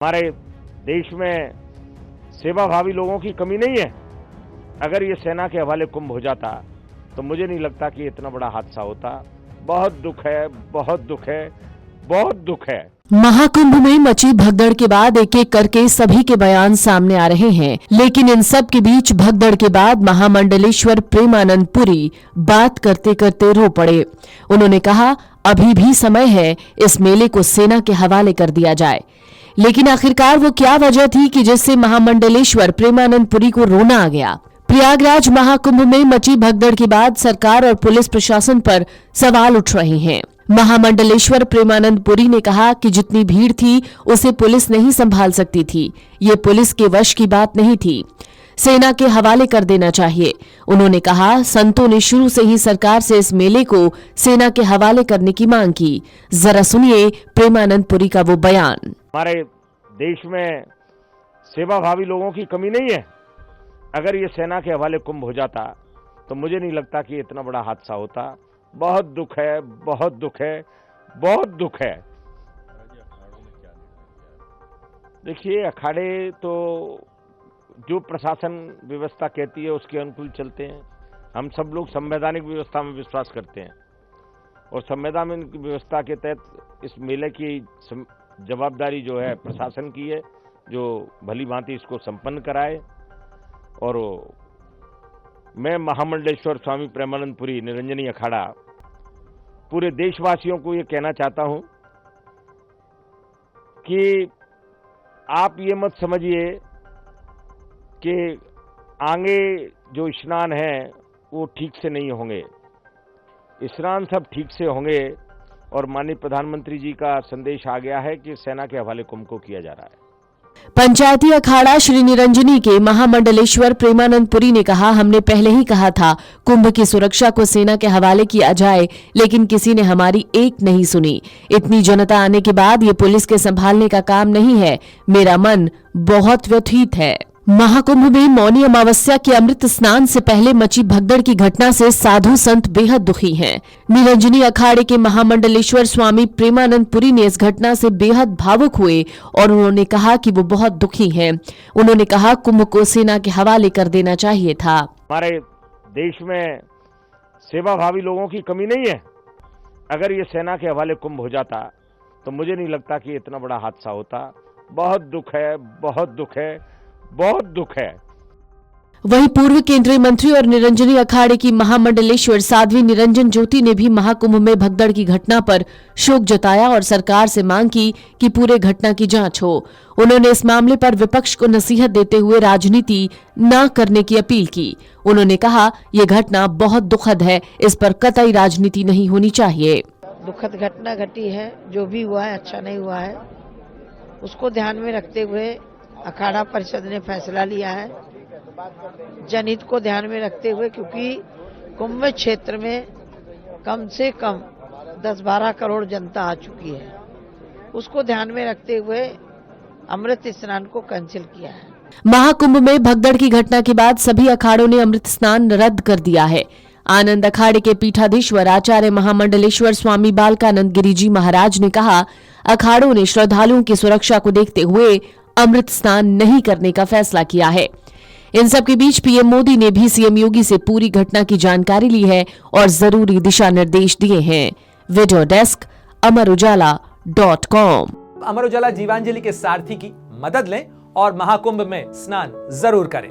हमारे देश में सेवाभावी लोगों की कमी नहीं है। अगर ये सेना के हवाले कुंभ हो जाता तो मुझे नहीं लगता कि इतना बड़ा हादसा होता। बहुत दुख है, बहुत दुख है, बहुत दुख है। महाकुंभ में मची भगदड़ के बाद एक एक करके सभी के बयान सामने आ रहे हैं, लेकिन इन सब के बीच भगदड़ के बाद महामंडलेश्वर प्रेमानंद पुरी बात करते करते रो पड़े। उन्होंने कहा, अभी भी समय है, इस मेले को सेना के हवाले कर दिया जाए। लेकिन आखिरकार वो क्या वजह थी कि जिससे महामंडलेश्वर प्रेमानंद पुरी को रोना आ गया? प्रयागराज महाकुंभ में मची भगदड़ के बाद सरकार और पुलिस प्रशासन पर सवाल उठ रहे हैं। महामंडलेश्वर प्रेमानंद पुरी ने कहा कि जितनी भीड़ थी उसे पुलिस नहीं संभाल सकती थी, ये पुलिस के वश की बात नहीं थी, सेना के हवाले कर देना चाहिए। उन्होंने कहा, संतों ने शुरू से ही सरकार से इस मेले को सेना के हवाले करने की मांग की। जरा सुनिए प्रेमानंद पुरी का वो बयान। हमारे देश में सेवाभावी लोगों की कमी नहीं है। अगर ये सेना के हवाले कुंभ हो जाता तो मुझे नहीं लगता कि इतना बड़ा हादसा होता। बहुत दुख है, बहुत दुख है, बहुत दुख है। देखिए, अखाड़े तो जो प्रशासन व्यवस्था कहती है उसके अनुकूल चलते हैं। हम सब लोग संवैधानिक व्यवस्था में विश्वास करते हैं और संवैधानिक व्यवस्था के तहत इस मेले की जवाबदारी जो है प्रशासन की है, जो भली भांति इसको संपन्न कराए। और मैं महामंडलेश्वर स्वामी प्रेमानंद पुरी निरंजनी अखाड़ा पूरे देशवासियों को ये कहना चाहता हूं कि आप ये मत समझिए कि आगे जो स्नान है वो ठीक से नहीं होंगे। स्नान सब ठीक से होंगे और माननीय प्रधानमंत्री जी का संदेश आ गया है कि सेना के हवाले कुंभ को किया जा रहा है। पंचायती अखाड़ा श्री निरंजनी के महामंडलेश्वर प्रेमानंद पुरी ने कहा, हमने पहले ही कहा था कुंभ की सुरक्षा को सेना के हवाले किया जाए, लेकिन किसी ने हमारी एक नहीं सुनी। इतनी जनता आने के बाद ये पुलिस के संभालने का काम नहीं है। मेरा मन बहुत व्यथित है। महाकुंभ में मौनी अमावस्या के अमृत स्नान से पहले मची भगदड़ की घटना से साधु संत बेहद दुखी हैं। निरंजनी अखाड़े के महामंडलेश्वर स्वामी प्रेमानंद पुरी ने इस घटना से बेहद भावुक हुए और उन्होंने कहा कि वो बहुत दुखी हैं। उन्होंने कहा, कुंभ को सेना के हवाले कर देना चाहिए था। हमारे देश में सेवाभावी लोगों की कमी नहीं है। अगर ये सेना के हवाले कुंभ हो जाता तो मुझे नहीं लगता कि इतना बड़ा हादसा होता। बहुत दुख है, बहुत दुख है, बहुत दुख है। वहीं पूर्व केंद्रीय मंत्री और निरंजनी अखाड़े की महामंडलेश्वर साध्वी निरंजन ज्योति ने भी महाकुंभ में भगदड़ की घटना पर शोक जताया और सरकार से मांग की कि पूरे घटना की जांच हो। उन्होंने इस मामले पर विपक्ष को नसीहत देते हुए राजनीति न करने की अपील की। उन्होंने कहा, ये घटना बहुत दुखद है, इस पर कतई राजनीति नहीं होनी चाहिए। दुखद घटना घटी है, जो भी हुआ है अच्छा नहीं हुआ है। उसको ध्यान में रखते हुए अखाड़ा परिषद ने फैसला लिया है, जनहित को ध्यान में रखते हुए, क्योंकि कुंभ क्षेत्र में कम से कम 10-12 करोड़ जनता आ चुकी है। उसको ध्यान में रखते हुए अमृत स्नान को कैंसिल किया है। महाकुंभ में भगदड़ की घटना के बाद सभी अखाड़ों ने अमृत स्नान रद्द कर दिया है। आनंद अखाड़े के पीठाधीश्वर आचार्य महामंडलेश्वर स्वामी बालकानंद गिरी जी महाराज ने कहा, अखाड़ों ने श्रद्धालुओं की सुरक्षा को देखते हुए अमृत स्नान नहीं करने का फैसला किया है। इन सब के बीच पीएम मोदी ने भी सीएम योगी से पूरी घटना की जानकारी ली है और जरूरी दिशा निर्देश दिए हैं। Video desk amarujala.com। Amar Ujala Jeevanjali के सारथी की मदद लें और महाकुंभ में स्नान जरूर करें।